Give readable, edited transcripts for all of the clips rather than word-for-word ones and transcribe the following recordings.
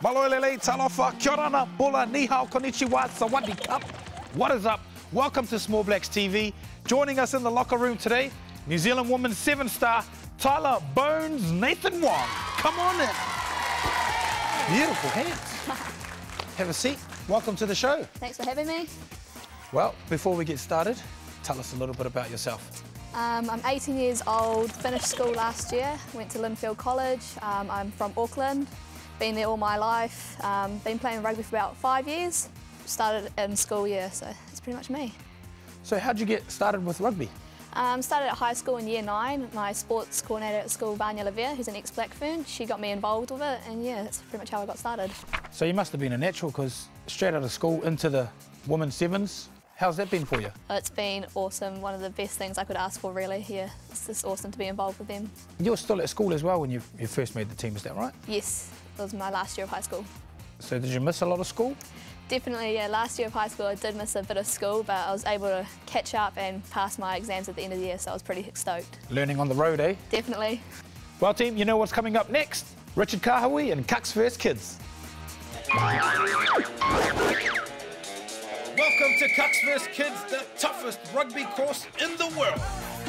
Maloelele, talofa, kia ora na, bula, ni hao, konnichiwa, sawadee cup. What is up? Welcome to Small Blacks TV. Joining us in the locker room today, New Zealand Women's 7-star, Tyla Nathan-Wong. Come on in. Beautiful hands. Have a seat. Welcome to the show. Thanks for having me. Well, before we get started, tell us a little bit about yourself. I'm 18 years old, finished school last year, went to Linfield College. I'm from Auckland, been there all my life, been playing rugby for about 5 years, started in school year, so it's pretty much me. So how'd you get started with rugby? Started at high school in year 9. My sports coordinator at school, Vanya Lavere, who's an ex-Black Fern, she got me involved with it, and yeah, that's pretty much how I got started. So you must have been a natural, because straight out of school into the women's sevens, how's that been for you? It's been awesome, one of the best things I could ask for really, yeah. It's just awesome to be involved with them. You were still at school as well when you first made the team, is that right? Yes, it was my last year of high school. So did you miss a lot of school? Definitely, yeah. Last year of high school I did miss a bit of school, but I was able to catch up and pass my exams at the end of the year, so I was pretty stoked. Learning on the road, eh? Definitely. Well, team, you know what's coming up next? Richard Kahui and Kaks vs Kids. Welcome to Kaks vs Kids, the toughest rugby course in the world.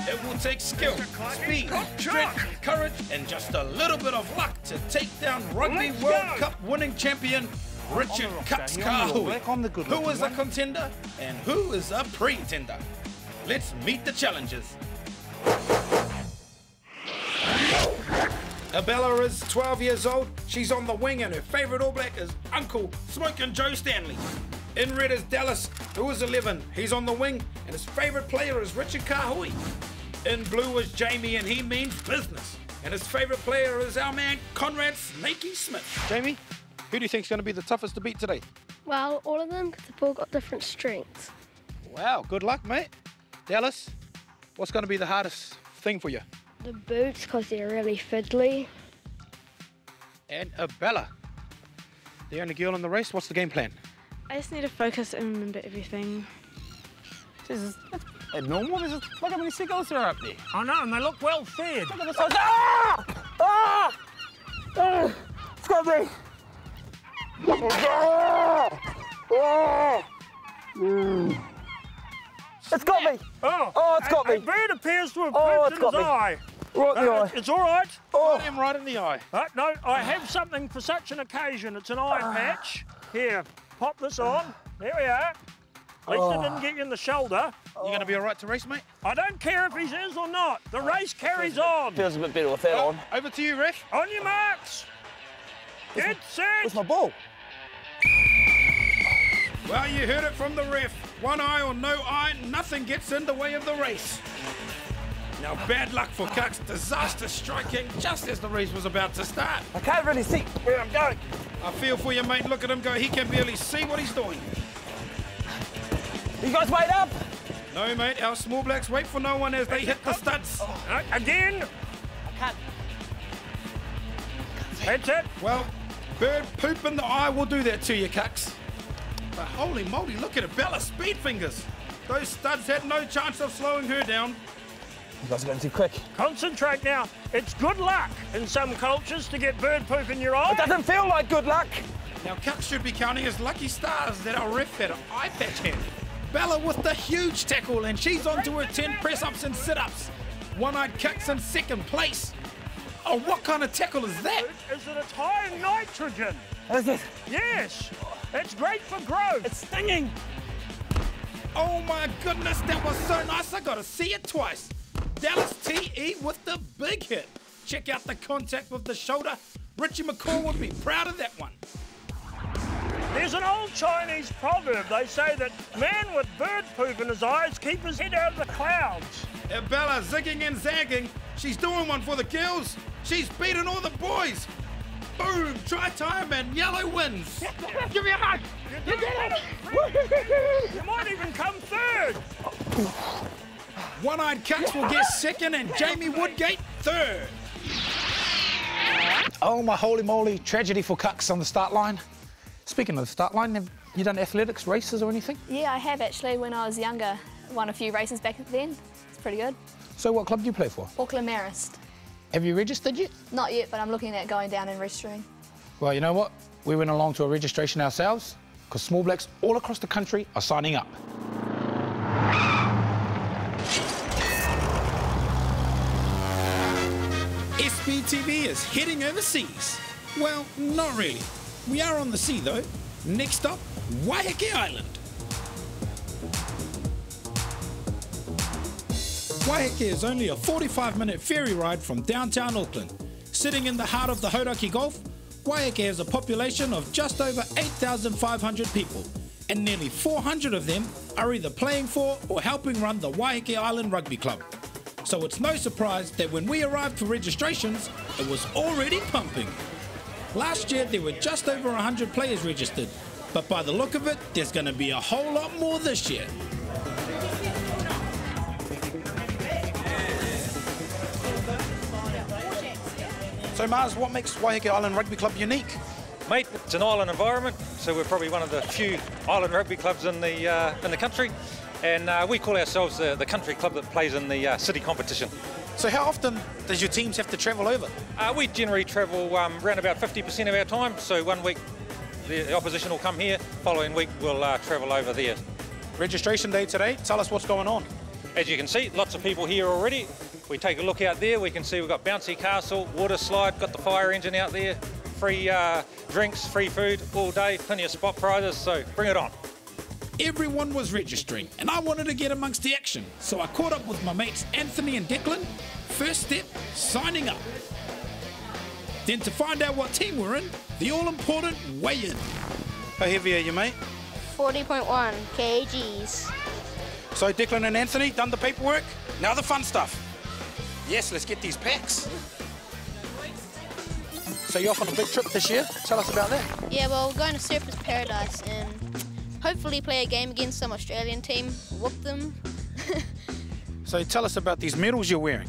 It will take skill, speed, strength, courage, and just a little bit of luck to take down Rugby World Cup winning champion Richard Kaks Kahui. Who is a contender and who is a pretender? Let's meet the challengers. Abella is 12 years old. She's on the wing and her favourite All Black is Uncle Smokin' Joe Stanley. In red is Dallas, who is 11. He's on the wing and his favourite player is Richard Kahui. In blue is Jamie and he means business. And his favourite player is our man Conrad Snaky Smith. Jamie, who do you think is going to be the toughest to beat today? Well, all of them, because they've all got different strengths. Wow, good luck, mate. Dallas, what's going to be the hardest thing for you? The boots, because they're really fiddly. And Abella, the only girl in the race, what's the game plan? I just need to focus and remember everything. This is abnormal. Look how many seagulls there are up there. I know, and they look well fed. Look at the size. Ah! Ah! Ah! It's got me. Ah! Ah! It's got me. Oh, it's got me. A bird appears to have Oh, pooped in his eye. Right in the eye. It's all right. Got him right in the eye. No, I have something for such an occasion. It's an eye patch. Here, pop this on. There we are. At least it didn't get you in the shoulder. You going to be all right to race, mate? I don't care if he's is or not. The race carries on. Feels a bit better with that on. Over to you, ref. On your marks. Get set. Where's my ball? Well, you heard it from the ref. One eye or no eye, nothing gets in the way of the race. Now, bad luck for Kaks. Disaster striking just as the race was about to start. I can't really see where I'm going. I feel for you, mate. Look at him go. He can barely see what he's doing. You guys wait up. No, mate. Our Small Blacks wait for no one as they hit the studs. Again. I can't. That's it. Well, bird poop in the eye will do that to you, Kaks. But holy moly, look at it. Bella's speed fingers. Those studs had no chance of slowing her down. You guys are going too quick. Concentrate now. It's good luck in some cultures to get bird poop in your eye. It doesn't feel like good luck. Now, Kaks should be counting as lucky stars that our ref had an eye patch hand. Bella with the huge tackle, and she's on to her 10 press-ups and sit-ups. One-eyed Kaks in second place. Oh, what kind of tackle is that? Is that it's high in nitrogen. Is it? Yes. It's great for growth. It's stinging. Oh, my goodness, that was so nice. I got to see it twice. Dallas TE with the big hit. Check out the contact with the shoulder. Richie McCaw would be proud of that one. There's an old Chinese proverb. They say that man with bird poop in his eyes keep his head out of the clouds. Bella zigging and zagging. She's doing one for the girls. She's beaten all the boys. Boom, try time and yellow wins. Give me a hug. You did it. You might even come third. One-eyed Kaks will get second and Jamie Woodgate third. Oh, my holy moly, tragedy for Kaks on the start line. Speaking of the start line, have you done athletics, races or anything? Yeah, I have actually. When I was younger, won a few races back then. It's pretty good. So what club do you play for? Auckland Marist. Have you registered yet? Not yet, but I'm looking at going down and registering. Well, you know what? We went along to a registration ourselves because Small Blacks all across the country are signing up. SBTV is heading overseas. Well, not really. We are on the sea, though. Next stop, Waiheke Island. Waiheke is only a 45-minute ferry ride from downtown Auckland. Sitting in the heart of the Hauraki Gulf, Waiheke has a population of just over 8,500 people, and nearly 400 of them are either playing for or helping run the Waiheke Island Rugby Club. So it's no surprise that when we arrived for registrations, it was already pumping. Last year there were just over 100 players registered, but by the look of it, there's going to be a whole lot more this year. So Mars, what makes Waiheke Island Rugby Club unique? Mate, it's an island environment, so we're probably one of the few island rugby clubs in the country, and we call ourselves the country club that plays in the city competition. So how often does your teams have to travel over? We generally travel around about 50% of our time, so one week the opposition will come here, following week we'll travel over there. Registration day today, tell us what's going on. As you can see, lots of people here already. We take a look out there, we can see we've got bouncy castle, water slide, got the fire engine out there, free drinks, free food all day, plenty of spot prizes, so bring it on. Everyone was registering and I wanted to get amongst the action, so I caught up with my mates Anthony and Declan. First step, signing up. Then to find out what team we're in, the all-important weigh-in. How heavy are you, mate? 40.1 kgs. So Declan and Anthony, done the paperwork? Now the fun stuff. Yes, let's get these packs. So you're off on a big trip this year? Tell us about that. Yeah, well, we're going to Surfers Paradise and hopefully play a game against some Australian team, whoop them. So tell us about these medals you're wearing.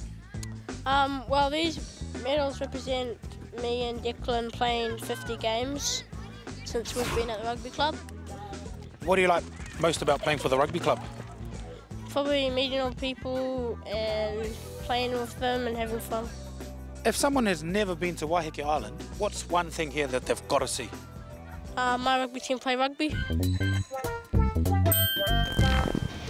Well, these medals represent me and Declan playing 50 games since we've been at the rugby club. What do you like most about playing for the rugby club? Probably meeting all people and playing with them and having fun. If someone has never been to Waiheke Island, what's one thing here that they've got to see? My rugby team play rugby.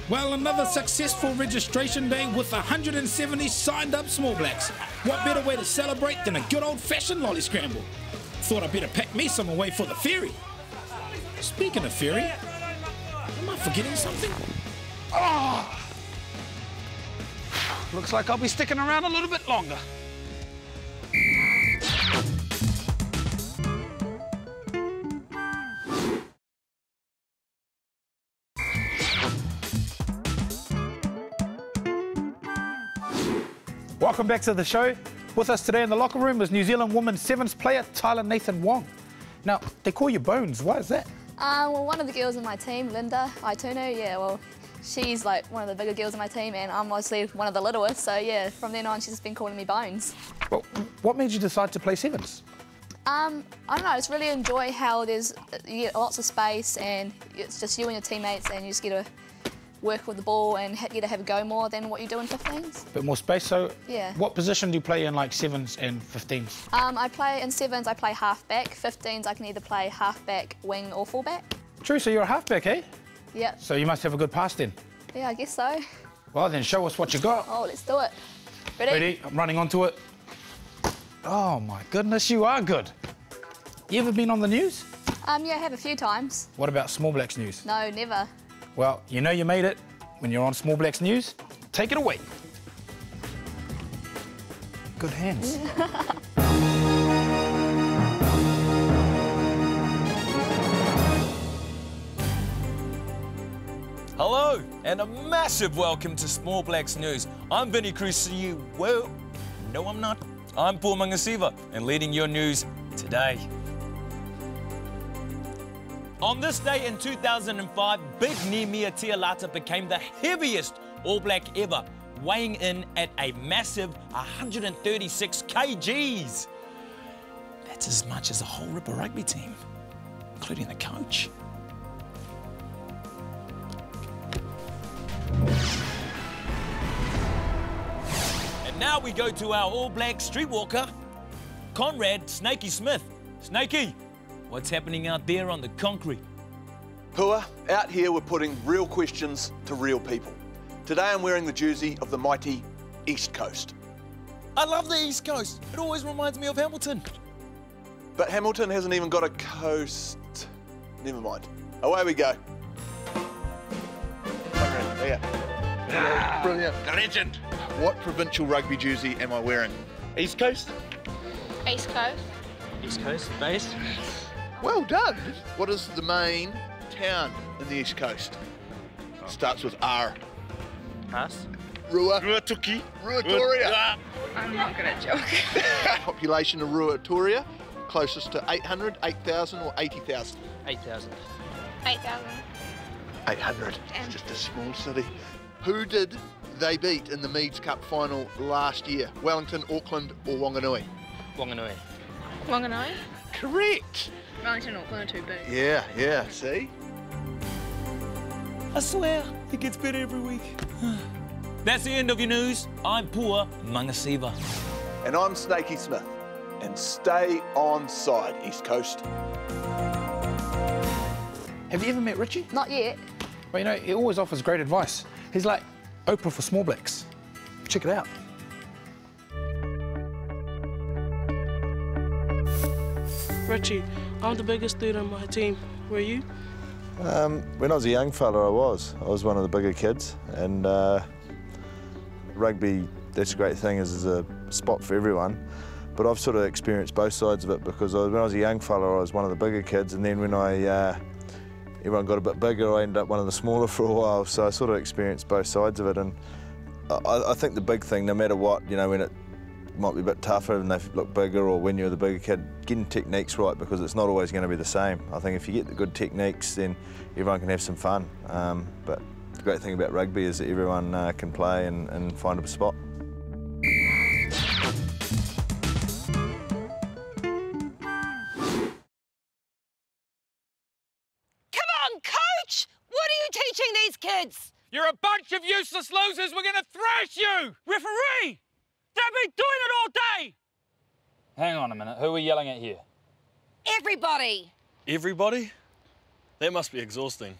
Well, another successful registration day with 170 signed up Small Blacks. What better way to celebrate than a good old-fashioned lolly scramble? Thought I'd better pack me some away for the ferry. Speaking of ferry, am I forgetting something? Oh! Looks like I'll be sticking around a little bit longer. Welcome back to the show. With us today in the locker room is New Zealand women's sevens player Tyla Nathan-Wong. Now, they call you Bones. Why is that? Well, one of the girls in my team, Linda Aituno, yeah, well, she's like one of the bigger girls in my team and I'm obviously one of the littlest, so yeah, from then on she's just been calling me Bones. Well, what made you decide to play sevens? I don't know, I just really enjoy how you get lots of space and it's just you and your teammates and you just get to work with the ball and get to have a go more than what you do in 15s. Bit more space, so yeah. What position do you play in like sevens and 15s? I play in sevens, I play half-back. 15s, I can either play half-back, wing or full-back. True, so you're a half-back, eh? Yep. So you must have a good pass then? Yeah, I guess so. Well, then show us what you got. Oh, let's do it. Ready? Ready? I'm running onto it. Oh my goodness, you are good. You ever been on the news? Yeah, I have a few times. What about Small Blacks News? No, never. Well, you know you made it when you're on Small Blacks News. Take it away. Good hands. Hello, and a massive welcome to Small Blacks News. I'm Vinny Cruci. Well, no I'm not. I'm Pua Mangasiva, and leading your news today. On this day in 2005, Big Nemia Tialata became the heaviest All Black ever, weighing in at a massive 136 kgs. That's as much as the whole Ripper rugby team, including the coach. And now we go to our All Black streetwalker, Conrad Snakey Smith. Snakey, what's happening out there on the concrete? Pua, out here we're putting real questions to real people. Today I'm wearing the jersey of the mighty East Coast. I love the East Coast. It always reminds me of Hamilton. But Hamilton hasn't even got a coast. Never mind. Away we go. Brilliant. The legend. What provincial rugby jersey am I wearing? East Coast. East Coast. East Coast, base. Well done. What is the main town in the East Coast? Starts with R. Pass. Ruatoki. Ruatoria. I'm not good at geography. Population of Ruatoria, closest to 800, 8,000 or 80,000? 8,000. 8,000. 800. It's just a small city. Who did they beat in the Meads Cup final last year? Wellington, Auckland or Wanganui? Wanganui. Wanganui? Correct. Wellington, Auckland are too big. Yeah, see? I swear, it gets better every week. That's the end of your news. I'm Pua Mangasiva. And I'm Snakey Smith. And stay on side, East Coast. Have you ever met Richie? Not yet. Well, you know, he always offers great advice. He's like Oprah for small blacks. Check it out. Richie, I'm the biggest dude on my team. Were you? When I was a young fella, I was one of the bigger kids, and rugby, that's a great thing, is a spot for everyone. But I've sort of experienced both sides of it, because when I was a young fella, I was one of the bigger kids, and then when everyone got a bit bigger, I ended up one of the smaller for a while, so I sort of experienced both sides of it. And I think the big thing, no matter what, you know, when it might be a bit tougher and they look bigger, or when you're the bigger kid, getting techniques right, because it's not always going to be the same. I think if you get the good techniques, then everyone can have some fun. But the great thing about rugby is that everyone can play and find a spot. Coach! What are you teaching these kids? You're a bunch of useless losers. We're going to thrash you! Referee! They've been doing it all day! Hang on a minute. Who are we yelling at here? Everybody! Everybody? That must be exhausting.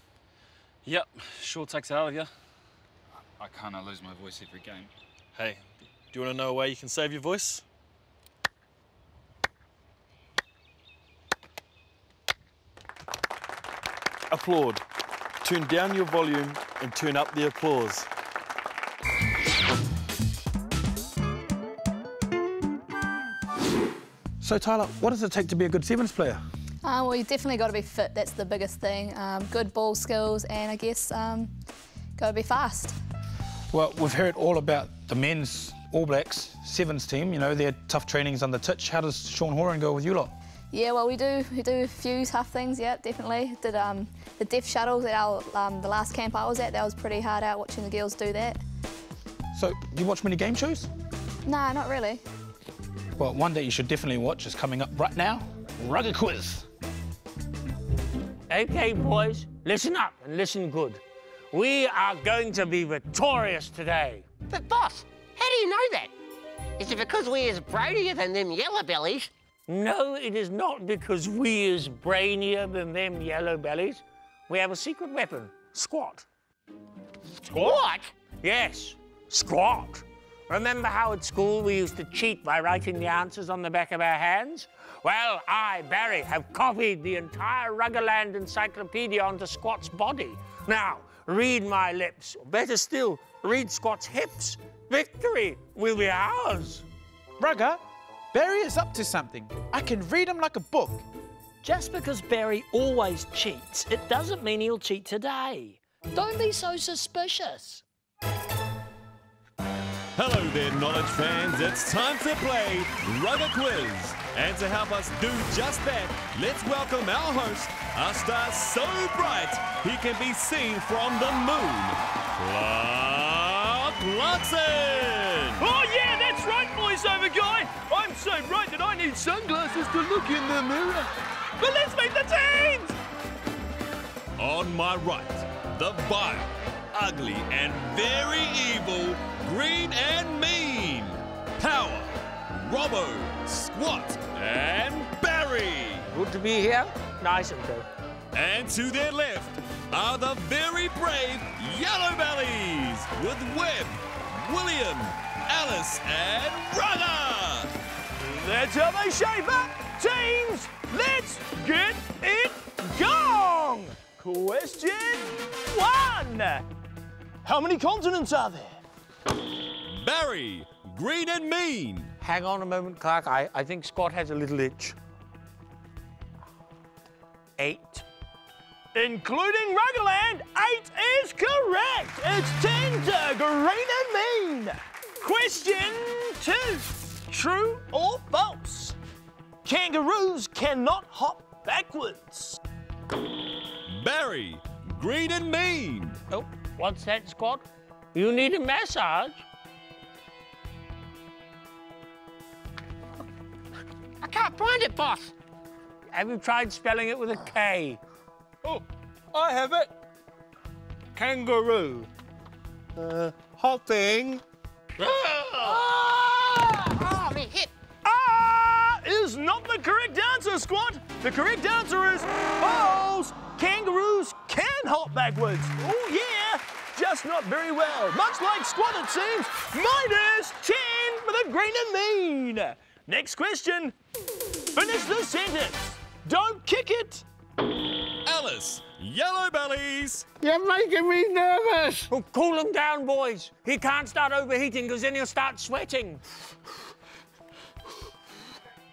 Yep, sure takes it out of you. I can't lose my voice every game. Hey, do you want to know a way you can save your voice? Applaud. Turn down your volume and turn up the applause. So, Tyler, what does it take to be a good sevens player? Well, you definitely got to be fit. That's the biggest thing. Good ball skills, and I guess got to be fast. Well, we've heard all about the men's All Blacks sevens team. You know, their tough trainings on the pitch. How does Sean Horan go with you lot? Yeah, well, we do a few tough things. Yeah, definitely. Did the deaf shuttles at our the last camp I was at. That was pretty hard out watching the girls do that. So, do you watch many game shows? Nah, not really. Well, one that you should definitely watch is coming up right now. Rugby Quiz. Okay, boys, listen up and listen good. We are going to be victorious today. But, boss, how do you know that? Is it because we is brainier than them yellow bellies? No, it is not because we is brainier than them yellow bellies. We have a secret weapon, squat. Squat? Yes, squat. Remember how at school we used to cheat by writing the answers on the back of our hands? Well, I, Barry, have copied the entire Ruggerland encyclopedia onto Squat's body. Now, read my lips, or better still, read Squat's hips. Victory will be ours. Rugger, Barry is up to something. I can read him like a book. Just because Barry always cheats, it doesn't mean he'll cheat today. Don't be so suspicious. Hello there, knowledge fans. It's time to play Rugger Quiz. And to help us do just that, let's welcome our host, a star so bright he can be seen from the moon, Clark Clarkson. Oh, yeah, that's right, boys. voiceover guy. I'm so bright that I need sunglasses to look in the mirror. But let's meet the teams! On my right, the vile, ugly and very evil Green and Mean. Power, Robbo, Squat and Barry. Good to be here. Nice and good. And to their left are the very brave Yellow Bellies with Webb, William, Alice and Rugger. That's how they shape up. Teams, let's get it going. Question 1. How many continents are there? Barry, Green and Mean. Hang on a moment, Clark. I think Scott has a little itch. 8. Including Ruggerland, 8 is correct. It's 10 to Green and Mean. Question 2. True or false? Kangaroos cannot hop backwards. Barry, Green and Mean. Oh, what's that, Scott? You need a massage? I can't find it, boss. Have you tried spelling it with a K? Oh, I have it. Kangaroo. Hopping. Oh, me hit. Is not the correct answer, Squad. The correct answer is false. Kangaroos can hop backwards. Oh, yeah. Just not very well. Much like Squad, it seems. -10 for the Green and Mean. Next question. Finish the sentence. Don't kick it. Alice, Yellow Bellies. You're making me nervous. Oh, cool him down, boys. He can't start overheating because then he'll start sweating.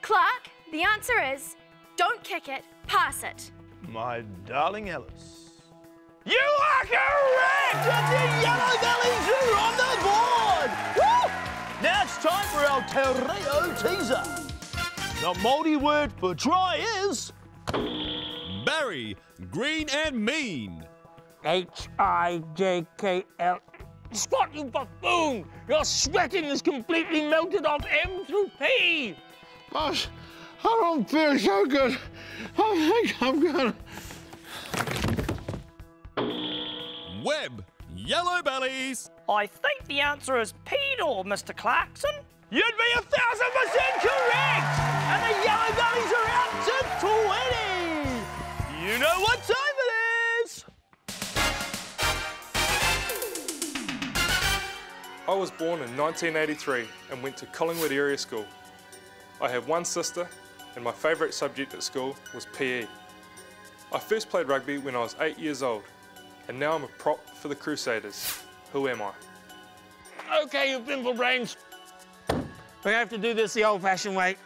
Clark, the answer is don't kick it, pass it. My darling Alice. You are correct! And the Yellow Bellies are on the board! Woo! Now it's time for our Terreo teaser. The Māori word for try is... Barry, Green and Mean. H-I-J-K-L. Spot, you buffoon! Your sweating is completely melted off M through P. Boss, I don't feel so good. I think I'm gonna... Webb, Yellow Bellies. I think the answer is Pedal, Mr. Clarkson. You'd be 1,000% correct! And the Yellow Bellies are out to 20! You know what time it is! I was born in 1983 and went to Collingwood Area School. I have one sister and my favourite subject at school was PE. I first played rugby when I was 8 years old and now I'm a prop for the Crusaders. Who am I? Okay, you pimple brains. We have to do this the old-fashioned way.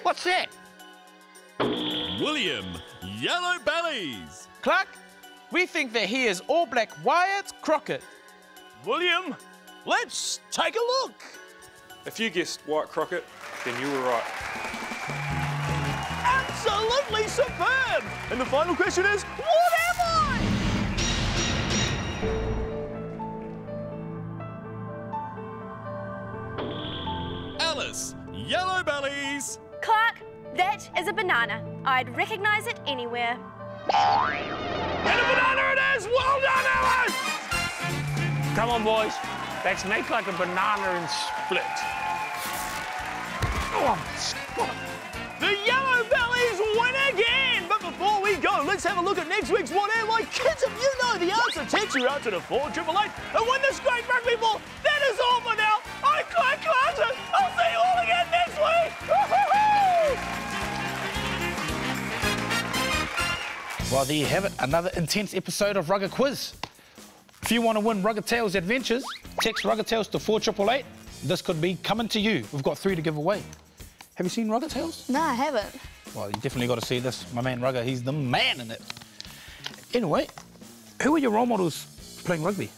What's that? William, Yellow Bellies. Clark, we think that he is All Black Wyatt Crockett. William, let's take a look. If you guessed White Crockett, then you were right. Absolutely superb! And the final question is, what am I? Alice, Yellow Bellies. Clark, that is a banana. I'd recognise it anywhere. And a banana it is! Well done, Alice! Come on, boys. Let's make like a banana and split. Oh, Scott. The Yellow Bellies win again! But before we go, let's have a look at next week's What Am I? Kids, if you know the answer, text you out to the 4888 and win this great rugby ball. That is all for now. I'm Clark Clarkson. I'll see you all again next week. Well, there you have it, another intense episode of Rugger Quiz. If you want to win Rugger Tales Adventures, text Rugger Tales to 4888. This could be coming to you. We've got 3 to give away. Have you seen Rugger Tales? No, I haven't. Well, you definitely got to see this. My man Rugger, he's the man in it. Anyway, who are your role models playing rugby?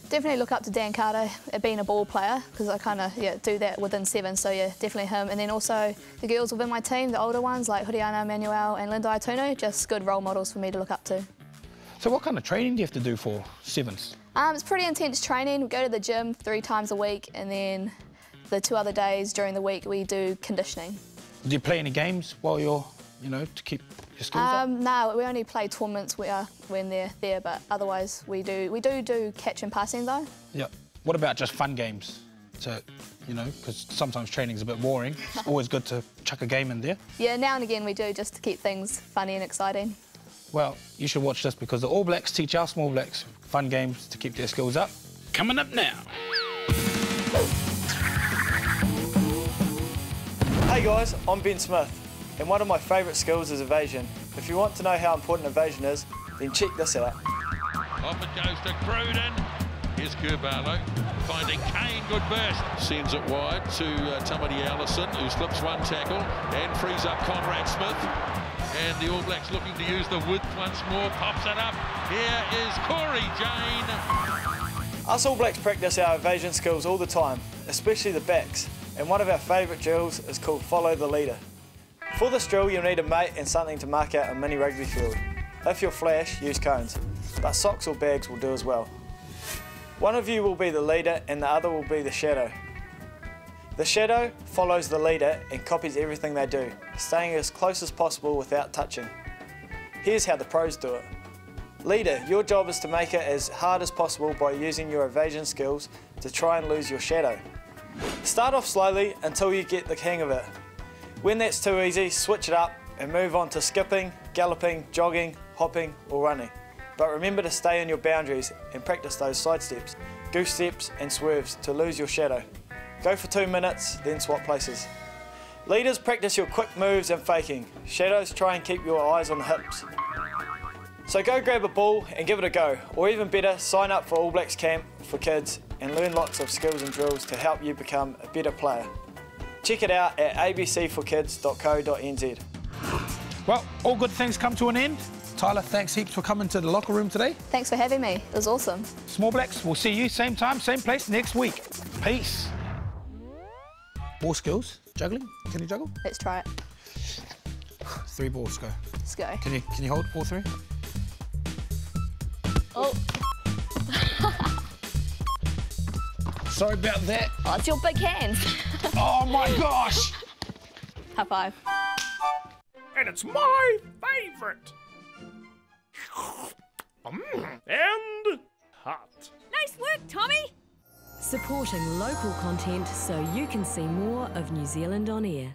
Definitely look up to Dan Carter at being a ball player, because I kind of do that within 7, so yeah, definitely him. And then also the girls within my team, the older ones like Huriana, Manuel and Linda Aitunu, just good role models for me to look up to. So what kind of training do you have to do for sevens? It's pretty intense training. We go to the gym 3 times a week, and then the 2 other days during the week we do conditioning. Do you play any games while you're, you know, to keep your skills up? No, we only play tournaments when they're there, but otherwise we do catch and passing though. Yeah. What about just fun games? To, you know, because sometimes training's a bit boring. It's always good to chuck a game in there. Yeah, now and again we do, just to keep things funny and exciting. Well, you should watch this because the All Blacks teach our small blacks fun games to keep their skills up. Coming up now. Hey guys, I'm Ben Smith, and one of my favourite skills is evasion. If you want to know how important evasion is, then check this out. Off it goes to Cruden. Here's Kerbarlow finding Kane, good burst. Sends it wide to Tamati Allison, who slips one tackle and frees up Conrad Smith. And the All Blacks looking to use the width once more, pops it up. Here is Corey Jane. Us All Blacks practice our evasion skills all the time, especially the backs, and one of our favourite drills is called Follow the Leader. For this drill you'll need a mate and something to mark out a mini rugby field. If you're flash, use cones, but socks or bags will do as well. One of you will be the leader and the other will be the shadow. The shadow follows the leader and copies everything they do, staying as close as possible without touching. Here's how the pros do it. Leader, your job is to make it as hard as possible by using your evasion skills to try and lose your shadow. Start off slowly until you get the hang of it. When that's too easy, switch it up and move on to skipping, galloping, jogging, hopping or running. But remember to stay in your boundaries and practice those side steps, goose steps and swerves to lose your shadow. Go for 2 minutes, then swap places. Leaders, practice your quick moves and faking. Shadows, try and keep your eyes on the hips. So go grab a ball and give it a go, or even better, sign up for All Blacks Camp for kids and learn lots of skills and drills to help you become a better player. Check it out at abcforkids.co.nz. Well, all good things come to an end. Tyla, thanks heaps for coming to the locker room today. Thanks for having me. It was awesome. Small Blacks, we'll see you same time, same place next week. Peace. Ball skills, juggling. Can you juggle? Let's try it. 3 balls, go. Let's go. Can you hold all 3? Oh. Sorry about that. Oh, it's your big hands. Oh my gosh! High five. And it's my favourite. And hot. Nice work, Tommy. Supporting local content so you can see more of New Zealand on air.